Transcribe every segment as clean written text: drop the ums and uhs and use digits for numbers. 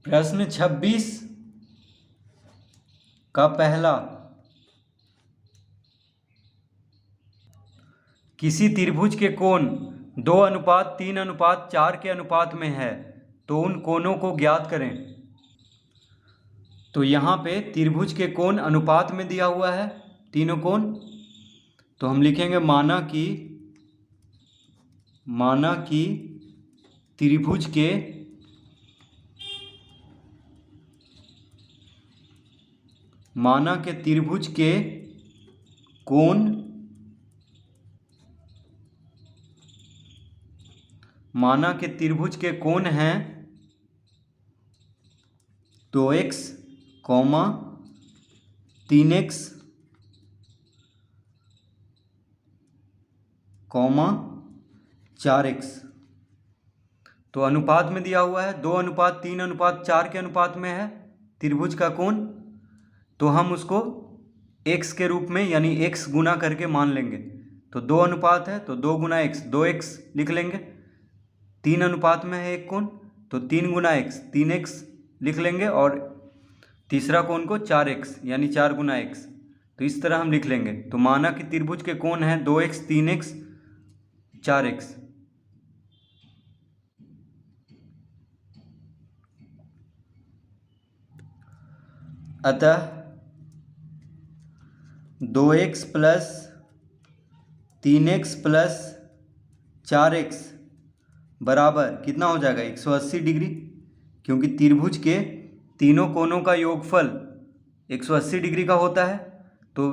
प्रश्न 26 का पहला, किसी त्रिभुज के कोण 2:3:4 के अनुपात में है तो उन कोणों को ज्ञात करें। तो यहाँ पे त्रिभुज के कोण अनुपात में दिया हुआ है, तीनों कोण। तो हम लिखेंगे माना कि त्रिभुज के कोण हैं 2x, 3x, 4x। तो अनुपात में दिया हुआ है 2:3:4 के अनुपात में है त्रिभुज का कोण। तो हम उसको x के रूप में यानी x गुना करके मान लेंगे। तो 2 अनुपात है तो 2 गुना x, 2x लिख लेंगे। 3 अनुपात में है एक कोण तो 3 गुना x, 3x लिख लेंगे। और तीसरा कोण को 4x यानी 4 गुना x। तो इस तरह हम लिख लेंगे। तो माना कि त्रिभुज के कोण हैं 2x, 3x, 4x। अतः 2x plus 3x plus 4x बराबर कितना हो जाएगा 180 डिग्री, क्योंकि त्रिभुज के तीनों कोणों का योगफल 180 डिग्री का होता है। तो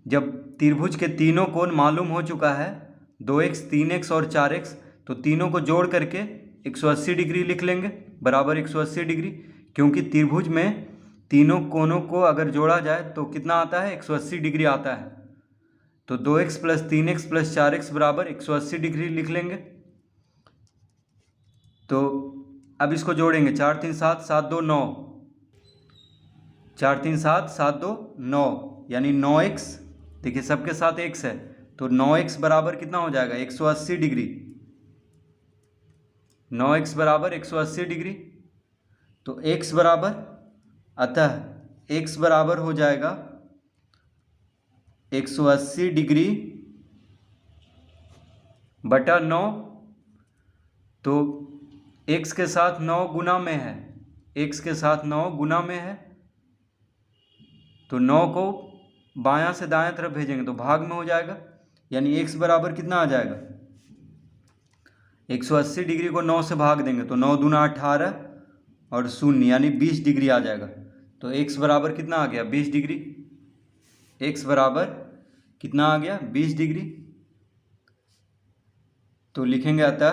जब त्रिभुज के तीनों कोण मालूम हो चुका है 2x, 3x और 4x, तो तीनों को जोड़ करके 180 डिग्री लिख लेंगे बराबर 180 डिग्री। क्योंकि त्रिभुज में तीनों कोणों को अगर जोड़ा जाए तो कितना आता है 180 डिग्री आता है। तो 2x plus 3x plus 4x बराबर 180 डिग्री लिख लेंगे। तो अब इसको जोड़ेंगे 4 3 7 7 2 9, 4 3 7 7 2 9 यानी 9x। देखिए सबके साथ x है तो 9x बराबर कितना हो जाएगा 180 डिग्री। 9x बराबर 180 डिग्री। तो x बराबर, अतः x बराबर हो जाएगा 180 डिग्री बटा 9। तो x के साथ 9 गुना में है, x के साथ 9 गुना में है। तो 9 को बायां से दायां तरफ भेजेंगे तो भाग में हो जाएगा, यानी x बराबर कितना आ जाएगा 180 डिग्री को 9 से भाग देंगे तो 9 दूना 18 और 0 यानी 20 डिग्री आ जाएगा। तो x बराबर कितना आ गया 20 डिग्री। x बराबर कितना आ गया 20 डिग्री। तो लिखेंगे अतः,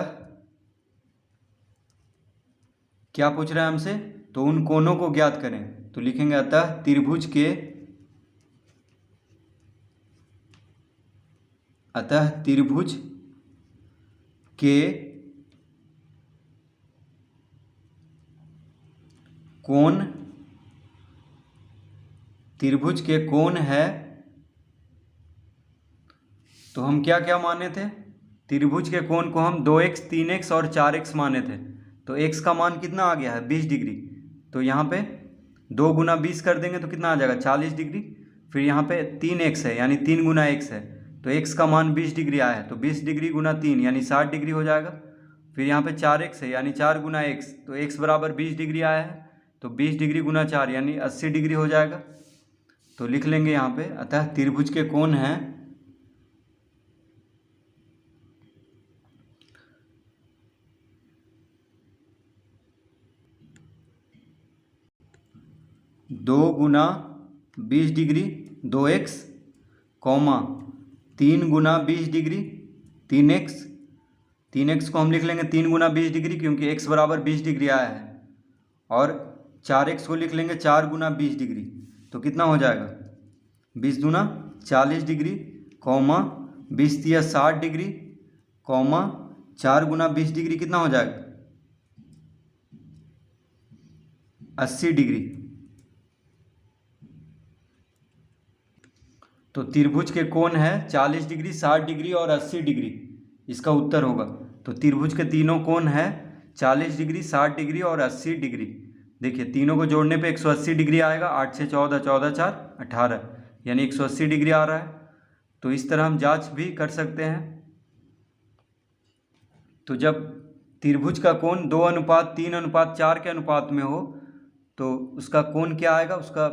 क्या पूछ रहा है हमसे, तो उन कोणों को ज्ञात करें। तो लिखेंगे अतः त्रिभुज के कोण है। तो हम क्या क्या माने थे, त्रिभुज के कोण को हम 2x, 3x और 4x माने थे। तो x का मान कितना आ गया है 20 डिग्री। तो यहाँ पे 2 गुना 20 कर देंगे तो कितना आ जाएगा 40 डिग्री। फिर यहाँ पे 3x है यानी 3 गुना x है तो x का मान 20 डिग्री आया है। तो 20 डिग्री गुना 3 यानी 60 डिग्री हो जाएगा। फिर यहाँ पे 4x है यानी 4 गुना x, तो x बराबर 20 डिग्री आया है। तो 20 डिग्री गुना 4 यानी 80 डिग्री हो जाएगा। तो लिख लेंगे यहाँ पे, अतः त्रिभुज के कोण हैं 2 गुना 20 डिग्री 2x, 3 गुना 20 डिग्री 3x। 3x को हम लिख लेंगे 3 गुना 20 डिग्री क्योंकि x बराबर 20 डिग्री आया है। और 4x को लिख लेंगे 4 गुना 20 डिग्री। तो कितना हो जाएगा 20 दूना 40 डिग्री, 20 तिया 60 डिग्री, 4 गुना 20 डिग्री कितना हो जाएगा 80 डिग्री। तो त्रिभुज के कोण है 40 डिग्री, 60 डिग्री और 80 डिग्री, इसका उत्तर होगा। तो त्रिभुज के तीनों कोण है 40 डिग्री, 60 डिग्री और 80 डिग्री, देखिए तीनों को जोड़ने पे 180 डिग्री आएगा, 8 से 14, 14 4 18, यानी 180 डिग्री आ रहा है। तो इस तरह हम जांच भी कर सकते हैं। तो जब त्रिभुज का कोण 2:3:4 के अनुपात में हो तो उसका कोण क्या आएगा, उसका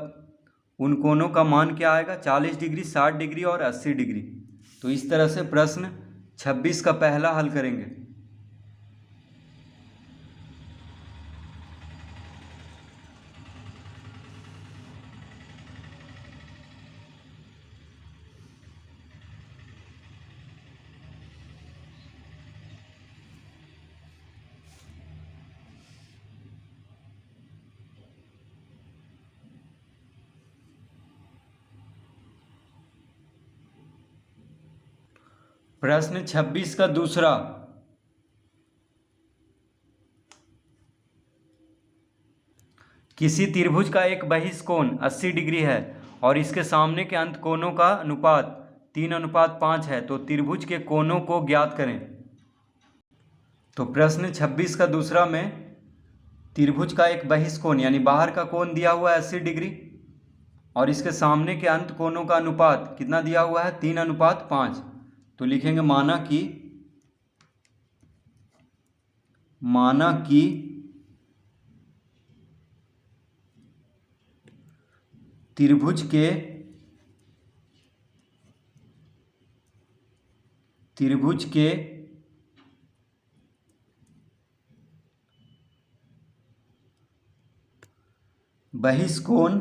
उन कोणों का मान क्या आएगा, 40 डिग्री, 60 डिग्री और 80 डिग्री। तो इस तरह से प्रश्न 26 का पहला हल करेंगे। प्रश्न 26 का दूसरा, किसी त्रिभुज का एक बहिष कोण 80 डिग्री है और इसके सामने के अंत कोणों का अनुपात 3:5 है, तो त्रिभुज के कोणों को ज्ञात करें। तो प्रश्न 26 का दूसरा में त्रिभुज का एक बहिष कोण यानी बाहर का कोण दिया हुआ है 80 डिग्री और इसके सामने के अंत कोणों का अनुपात कितना दिया हुआ है, 3:5। तो लिखेंगे माना कि त्रिभुज के बहिष कोण,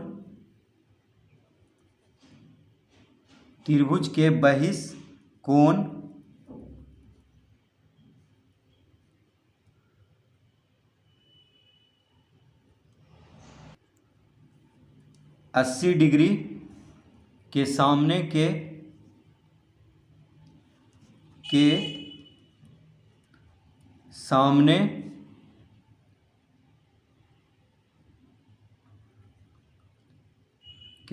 त्रिभुज के बहिष कोण 80 डिग्री के सामने के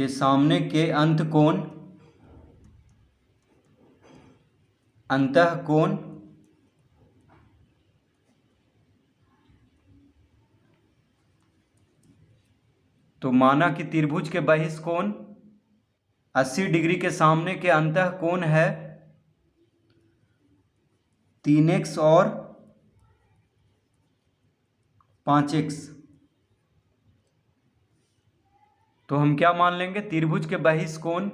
सामने के अंतः कोण तो माना कि त्रिभुज के बहिष कोण 80 डिग्री के सामने के अंतः कोण है 3x और 5x। तो हम क्या मान लेंगे, त्रिभुज के बहिष कोण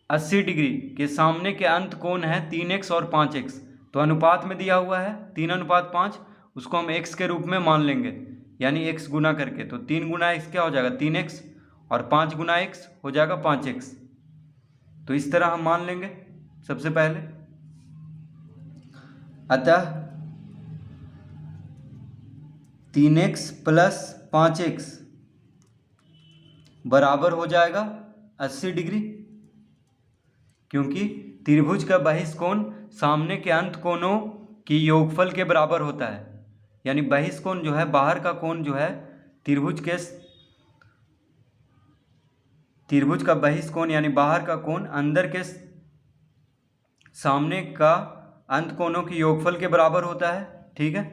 80 डिग्री के सामने के अंत कोण है 3x और 5x। तो अनुपात में दिया हुआ है 3:5, उसको हम x के रूप में मान लेंगे, यानी x गुना करके। तो 3 गुना x क्या हो जाएगा, 3x, और 5 गुना x हो जाएगा 5x। तो इस तरह हम मान लेंगे सबसे पहले। अतः 3x प्लस 5x बराबर हो जाएगा 80 डिग्री, क्योंकि त्रिभुज का बहिष कोण सामने के अंत कोणों की योगफल के बराबर होता है। यानी बहिष कोण जो है, बाहर का कोण जो है, त्रिभुज का बहिष कोण यानी बाहर का कोण अंदर के सामने का अंत कोणों की योगफल के बराबर होता है। ठीक है,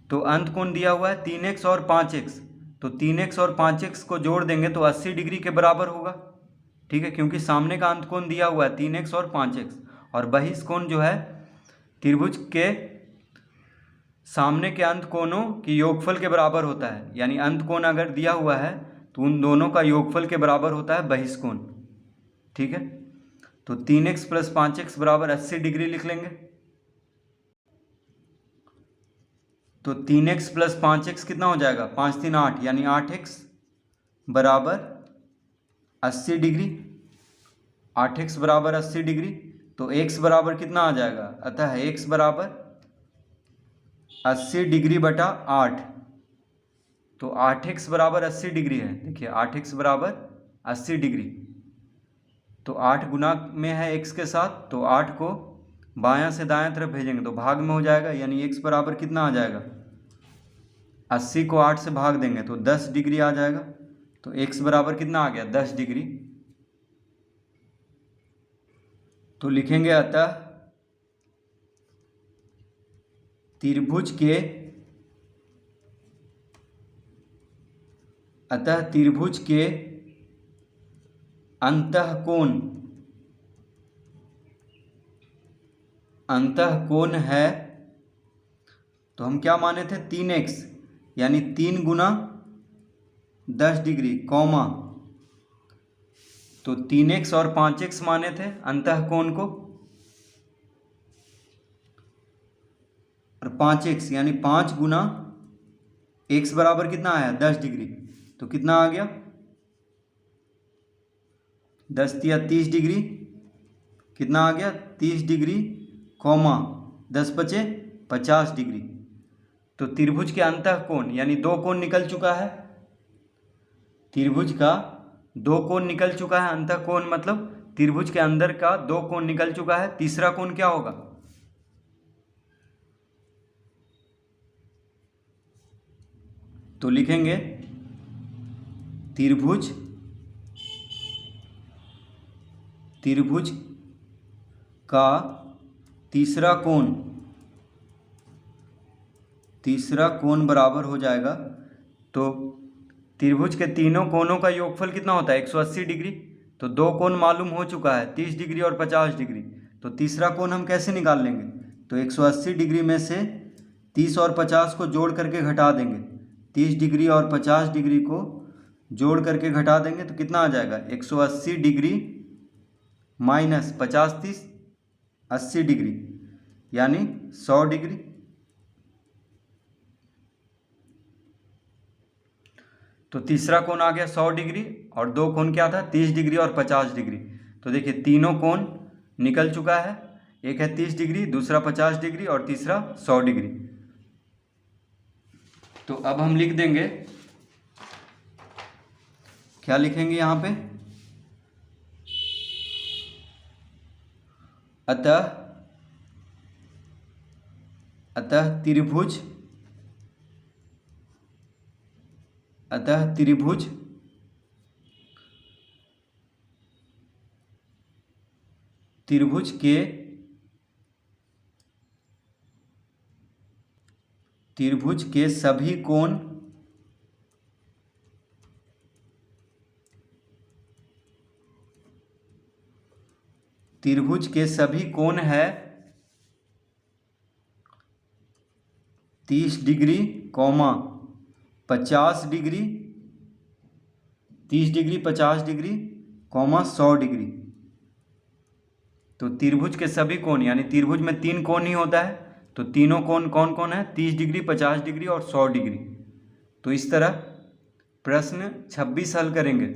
तो अंत कोण दिया हुआ है 3x और 5x, तो 3x और 5x को जोड़ देंगे तो 80 डिग्री के बराबर होगा। ठीक है, क्योंकि सामने का अंत कोण दिया हुआ है 3x और 5x, और बहिष कोण जो है त्रिभुज के सामने के अंत कोणों की योगफल के बराबर होता है। यानी अंत कोण अगर दिया हुआ है तो उन दोनों का योगफल के बराबर होता है बहिष कोण। ठीक है, तो 3x प्लस 5x बराबर 80 डिग्री लिख लेंगे। तो 3x प्लस 5x कितना हो जाएगा, 5 3 8, यानी 8x बराबर 80 डिग्री। 8x बराबर 80 डिग्री, तो x बराबर कितना आ जाएगा, अतः x बराबर 80 डिग्री बटा 8। तो 8x बराबर 80 डिग्री है। देखिए 8x बराबर 80 डिग्री, तो 8 गुना में है x के साथ, तो 8 को बायां से दायां तरफ भेजेंगे तो भाग में हो जाएगा, यानी x बराबर कितना आ जाएगा, 80 को 8 से भाग देंगे तो 10 डिग्री आ जाएगा। तो x बराबर कितना आ गया, 10 डिग्री। तो लिखेंगे अतः त्रिभुज के अतः त्रिभुज के अंतःकोण है, तो हम क्या माने थे 3x यानी 3 गुना 10 डिग्री कॉमा, तो 3x और 5x माने थे अंतःकोण को, और 5x यानी 5 गुना x बराबर कितना आया 10 डिग्री, तो कितना आ गया 10 या 30 डिग्री, कितना आ गया 30 डिग्री कॉमा 10 बचे 50 डिग्री। तो त्रिभुज के अंतःकोण यानी दो कोण निकल चुका है, त्रिभुज का दो कोण निकल चुका है, अंतःकोण मतलब त्रिभुज के अंदर का दो कोण निकल चुका है। तीसरा कोण क्या होगा, तो लिखेंगे त्रिभुज का तीसरा कोण बराबर हो जाएगा, तो त्रिभुज के तीनों कोणों का योगफल कितना होता है 180 डिग्री। तो दो कोण मालूम हो चुका है 30 डिग्री और 50 डिग्री, तो तीसरा कोण हम कैसे निकाल लेंगे, तो 180 डिग्री में से 30 और 50 को जोड़ करके घटा देंगे, 30 डिग्री और 50 डिग्री को जोड़ करके घटा देंगे तो कितना आ जाएगा 180 डिग्री माइनस 50 30 80 डिग्री यानी 100 डिग्री। तो तीसरा कोण आ गया 100 डिग्री और दो कोण क्या था 30 डिग्री और 50 डिग्री। तो देखिए तीनों कोण निकल चुका है, एक है 30 डिग्री, दूसरा 50 डिग्री और तीसरा 100 डिग्री। तो अब हम लिख देंगे, क्या लिखेंगे यहाँ पे, अतः त्रिभुज के सभी कोण है 30 degree comma 50 degree, 30 degree 50 degree comma 100 degree. तो त्रिभुज के सभी कोण यानी त्रिभुज में 3 कोण ही होता है, तो तीनों कोण कौन कौन है 30 डिग्री 50 डिग्री और 100 डिग्री। तो इस तरह प्रश्न 26 हल करेंगे।